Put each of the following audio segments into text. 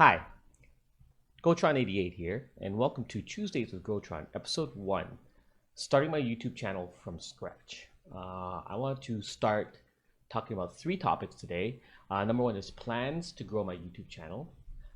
Hi, GoTron88 here, and welcome to Tuesdays with GoTron, Episode 1, starting my YouTube channel from scratch. I want to start talking about three topics today. Number one is plans to grow my YouTube channel.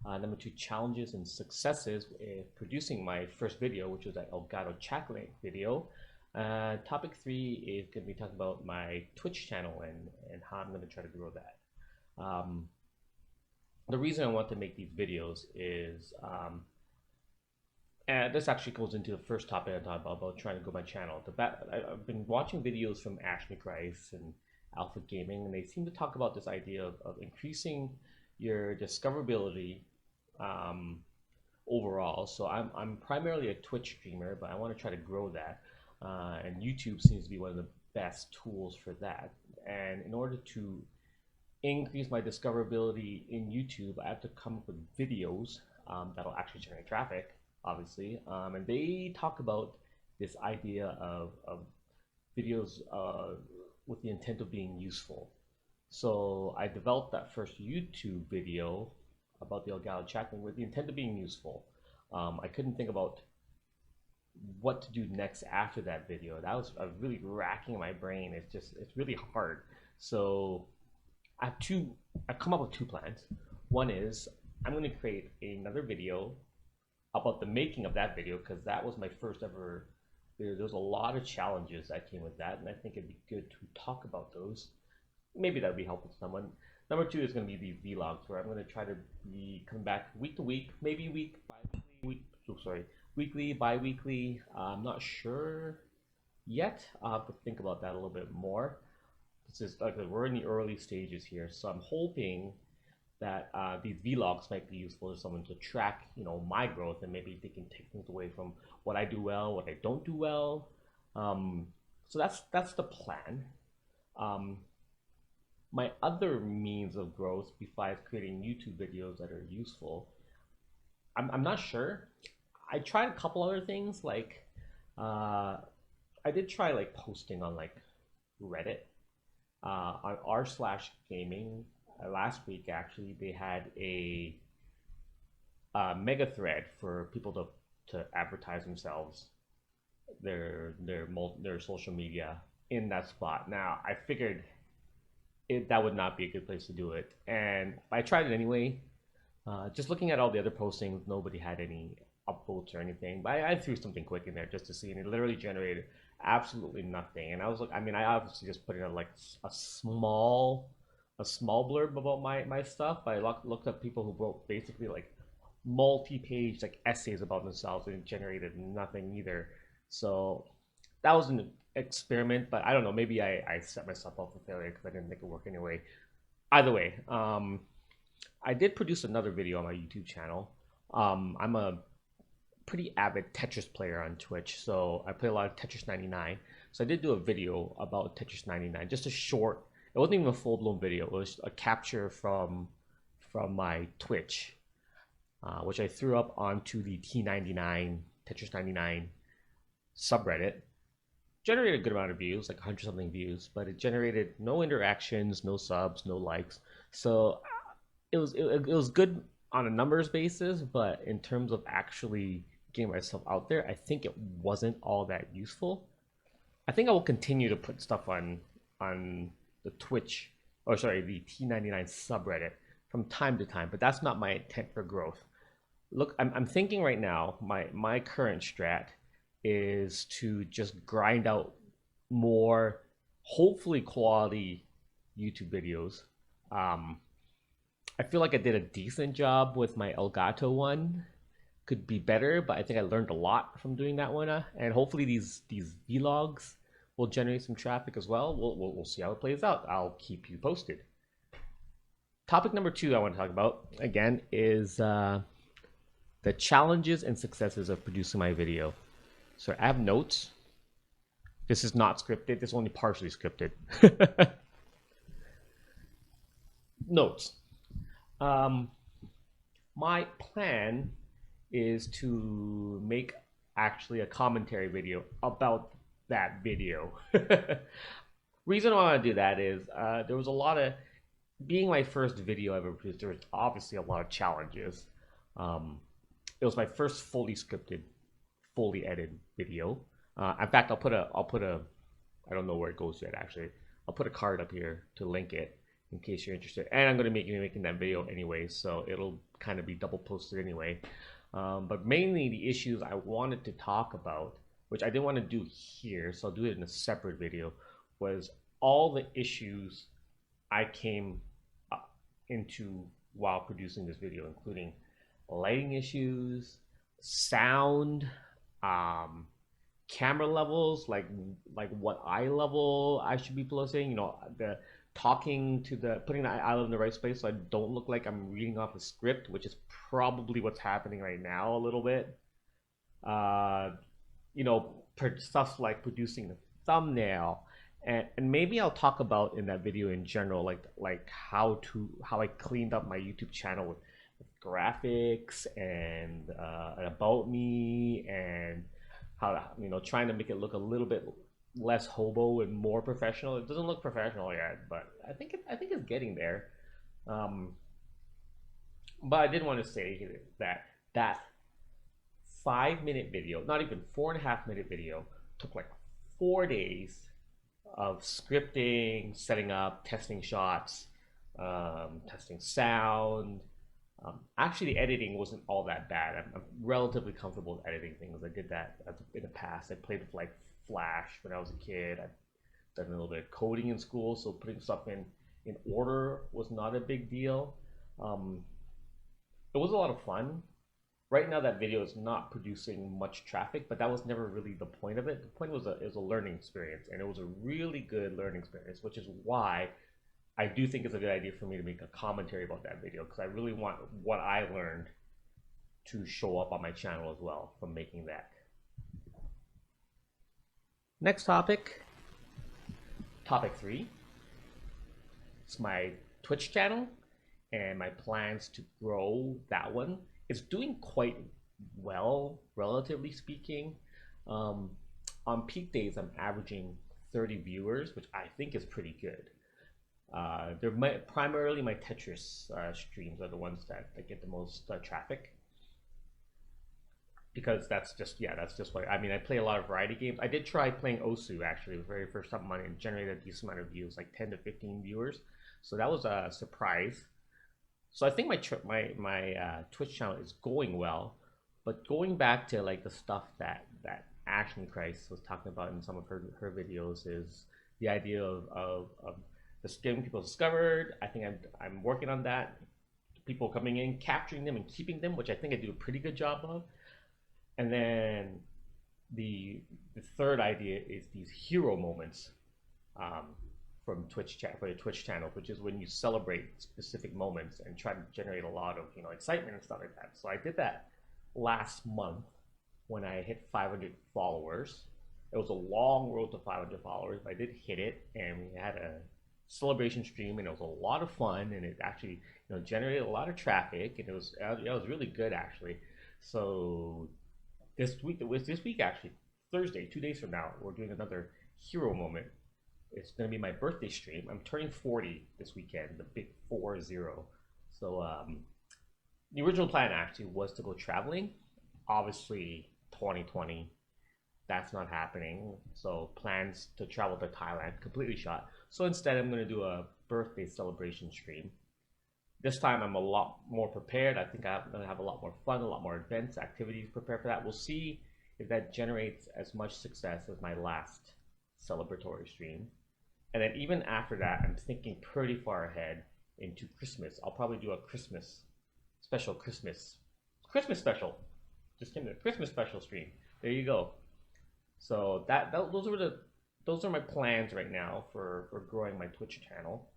Number two, challenges and successes with producing my first video, which was that GoTron88 video. Topic three is going to be talking about my Twitch channel and how I'm going to try to grow that. The reason I want to make these videos is, and this actually goes into the first topic I talked about trying to grow my channel. I've been watching videos from Ash McRice and Alpha Gaming, and they seem to talk about this idea of increasing your discoverability overall. So I'm primarily a Twitch streamer, but I want to try to grow that, and YouTube seems to be one of the best tools for that. And in order to increase my discoverability in YouTube, I have to come up with videos that'll actually generate traffic, obviously. And they talk about this idea of videos with the intent of being useful. So I developed that first YouTube video about the Elgato Chapman with the intent of being useful. I couldn't think about what to do next after that video. That was really racking my brain. It's really hard. So I've come up with two plans. One is I'm going to create another video about the making of that video, because that was my first ever video. There's a lot of challenges that came with that, and I think it'd be good to talk about those. Maybe that would be helpful to someone. Number two is going to be these vlogs, where I'm going to try to be coming back week to week, maybe weekly, bi-weekly. I'm not sure yet. I'll have to think about that a little bit more. This is like we're in the early stages here, so I'm hoping that these vlogs might be useful to someone to track, my growth, and maybe they can take things away from what I do well, what I don't do well. So that's the plan. My other means of growth, besides creating YouTube videos that are useful, I'm not sure. I tried a couple other things, like I did try like posting on like Reddit. On r/gaming last week, actually, they had a mega thread for people to advertise themselves, their social media in that spot. Now I figured that would not be a good place to do it, and I tried it anyway. Just looking at all the other postings, nobody had any upvotes or anything, but I threw something quick in there just to see, and it literally generated absolutely nothing. And I was like, I obviously just put in a small blurb about my stuff. I looked up people who wrote basically like multi-page like essays about themselves, and it generated nothing either. So that was an experiment, but I don't know, maybe I set myself up for failure because I didn't think it would work anyway. Either way, I did produce another video on my YouTube channel. I'm a pretty avid Tetris player on Twitch, so I play a lot of Tetris 99. So I did do a video about Tetris 99, just a short. It wasn't even a full-blown video. It was a capture from my Twitch, which I threw up onto the T99 Tetris 99 subreddit. Generated a good amount of views, like 100 something views, but it generated no interactions, no subs, no likes. So it was good on a numbers basis, but in terms of actually getting myself out there, I think it wasn't all that useful. I think I will continue to put stuff on the Twitch, or sorry, the T99 subreddit from time to time, but that's not my intent for growth. Look, I'm thinking right now, my current strat is to just grind out more, hopefully quality YouTube videos. I feel like I did a decent job with my Elgato one. Could be better, but I think I learned a lot from doing that one, and hopefully these vlogs will generate some traffic as well. We'll see how it plays out. I'll keep you posted. Topic number two I want to talk about again is the challenges and successes of producing my video. So I have notes. This is not scripted. This is only partially scripted. Notes. My plan is to make actually a commentary video about that video. Reason why I want to do that is there was a lot of, being my first video I ever produced, there was obviously a lot of challenges. It was my first fully scripted, fully edited video. In fact, I'll put a I don't know where it goes yet actually. I'll put a card up here to link it in case you're interested. And I'm gonna be making that video anyway, so it'll kind of be double posted anyway. But mainly the issues I wanted to talk about, which I didn't want to do here, so I'll do it in a separate video, was all the issues I came into while producing this video, including lighting issues, sound, um, camera levels, like what eye level I should be posting. You know, the talking to the putting the eye level in the right space so I don't look like I'm reading off a script, which is probably what's happening right now a little bit. Uh, you know, stuff like producing the thumbnail, and maybe I'll talk about in that video in general, like how I cleaned up my YouTube channel with graphics and an about me, and how, you know, trying to make it look a little bit less hobo and more professional. It doesn't look professional yet, but I think it's getting there. Um, but I did want to say that that 5 minute video, not even 4.5 minute video, took like 4 days of scripting, setting up, testing shots, testing sound. Actually, the editing wasn't all that bad. I'm relatively comfortable with editing things. I did that in the past. I played with like Flash when I was a kid. I've done a little bit of coding in school, so putting stuff in order was not a big deal. Um, it was a lot of fun. Right now, that video is not producing much traffic, but that was never really the point of it. The point was it was a learning experience, and it was a really good learning experience, which is why I do think it's a good idea for me to make a commentary about that video, because I really want what I learned to show up on my channel as well from making that. Next topic, topic 3. It's my Twitch channel and my plans to grow that one. It's doing quite well, relatively speaking. On peak days, I'm averaging 30 viewers, which I think is pretty good. Primarily my Tetris streams are the ones that get the most traffic, because that's just what I mean. I play a lot of variety games. I did try playing Osu actually the very first time on it, and generated a decent amount of views, like 10 to 15 viewers. So that was a surprise. So I think my Twitch channel is going well, but going back to like the stuff that Ashley Christ was talking about in some of her videos is the idea of just getting people discovered. I think I'm working on that. People coming in, capturing them, and keeping them, which I think I do a pretty good job of. And then the third idea is these hero moments from for the Twitch channel, which is when you celebrate specific moments and try to generate a lot of, you know, excitement and stuff like that. So I did that last month when I hit 500 followers. It was a long road to 500 followers, but I did hit it, and we had a celebration stream, and it was a lot of fun, and it actually, you know, generated a lot of traffic, and it was really good actually. So this week actually, Thursday, 2 days from now, we're doing another hero moment. It's going to be my birthday stream. I'm turning 40 this weekend, the big 40. So the original plan actually was to go traveling. Obviously, 2020, that's not happening. So plans to travel to Thailand completely shot. So instead, I'm going to do a birthday celebration stream. This time, I'm a lot more prepared. I think I'm going to have a lot more fun, a lot more events, activities prepared for that. We'll see if that generates as much success as my last celebratory stream. And then even after that, I'm thinking pretty far ahead into Christmas. I'll probably do a Christmas special. Just kidding, a Christmas special stream. There you go. So those are my plans right now for growing my Twitch channel.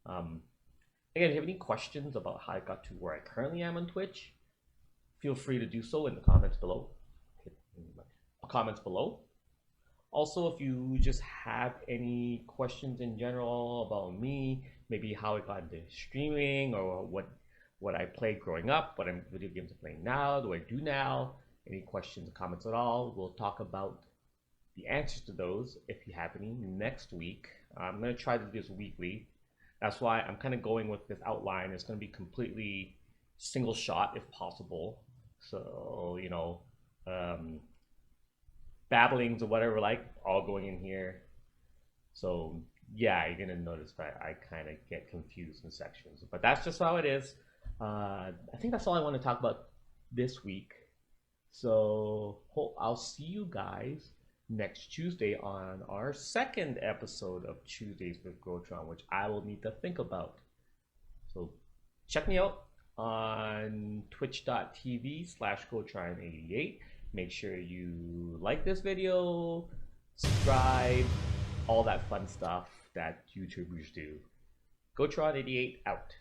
Again, if you have any questions about how I got to where I currently am on Twitch, feel free to do so in the comments below. Also, if you just have any questions in general about me, maybe how I got into streaming, or what I played growing up, what video games I'm playing now, do I do now, any questions or comments at all, we'll talk about the answers to those if you have any next week. I'm going to try to do this weekly. That's why I'm kind of going with this outline. It's going to be completely single shot if possible. So, you know, um, babblings or whatever, like all going in here. So yeah, you're gonna notice that I kind of get confused in sections, but that's just how it is. I think that's all I want to talk about this week. So I'll see you guys next Tuesday on our second episode of Tuesdays with Grotron, which I will need to think about. So check me out on twitch.tv/GoTron88. Make sure you like this video, subscribe, all that fun stuff that YouTubers do. GoTron88 out.